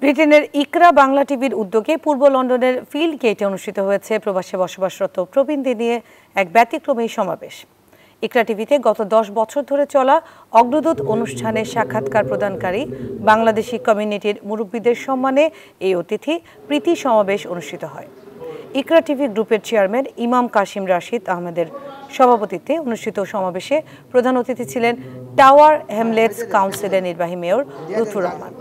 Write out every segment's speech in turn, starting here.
ব্রিটেনের ইকরা বাংলা টিভির উদ্যোগে পূর্ব লন্ডনের ফিল্ড গেটে অনুষ্ঠিত হয়েছে প্রবাসে বসবাসরত প্রবীণদের নিয়ে এক ব্যতিক্রমী সমাবেশ। ইকরা টিভিতে গত 10 বছর ধরে চলা অগ্রদূত অনুষ্ঠানে সাক্ষাৎকার প্রদানকারী বাংলাদেশি কমিউনিটির মুরব্বীদের সম্মানে এই অতিথি প্রীতি সমাবেশ অনুষ্ঠিত হয়। ইকরা টিভি গ্রুপের চেয়ারম্যান ইমাম কাশিম রাশিদ আহমেদের সভাপতিত্বে অনুষ্ঠিত সমাবেশে প্রধান অতিথি ছিলেন টাওয়ার হ্যামলেটস কাউন্সিলের নির্বাহী মেয়র লুৎফুর রহমান।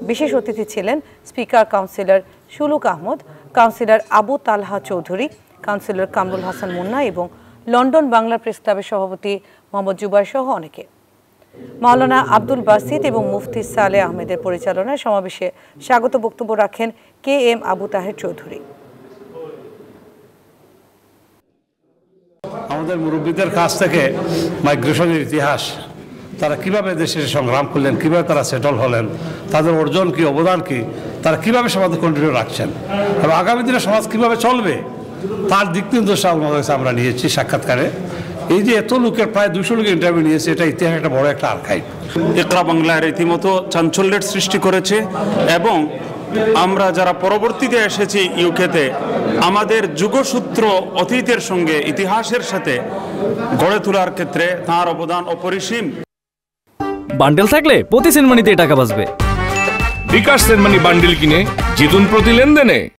বিশেষ অতিথি ছিলেন স্পিকার কাউন্সিলর সুলুক আহমদ, কাউন্সিলর আবু তালহা চৌধুরী, কাউন্সিলর কামরুল হাসান মুন্না এবং লন্ডন বাংলা প্রেস ক্লাবের সভাপতি মোহাম্মদ জুবাইর সহ অনেকে। মাওলানা আব্দুল বাসিত এবং মুফতি সালেহ আহমেদের পরিচালনায় সমাবেশে স্বাগত বক্তব্য রাখেন KM আবু তাহের চৌধুরী। আমাদের মুরব্বীদের কাছ থেকে মাইগ্রেশনের ইতিহাস, তারা কিভাবে দেশে সংগ্রাম করলেন, কিভাবে তারা সেটল হলেন, তাদের অর্জন কি, অবদান কি, তারা কিভাবে সমাজে কন্টিনিউ রাখছেন এবং আগামী দিনে সমাজ কিভাবে চলবে তার দিক নির্দেশ আমরা নিয়েছি সাক্ষাৎকারে। এই যে এত লোকের প্রায় 200 লোকের ইন্টারভিউ নিয়েছে, এটা ইতিহাস একটা বড় একটা আর্কাইভ। ইকরা বাংলার রীতিমতো চাঞ্চল্যের সৃষ্টি করেছে এবং আমরা যারা পরবর্তীতে এসেছি ইউকেতে আমাদের যুগসূত্র অতীতের সঙ্গে ইতিহাসের সাথে গড়ে তোলার ক্ষেত্রে তার অবদান অপরিসীম। বান্ডেল থাকলে প্রতি সেনমানিতে টাকা বাঁচবে। বিকাশ সেনমানি বান্ডেল কিনে জিতুন প্রতি লেনদেনে।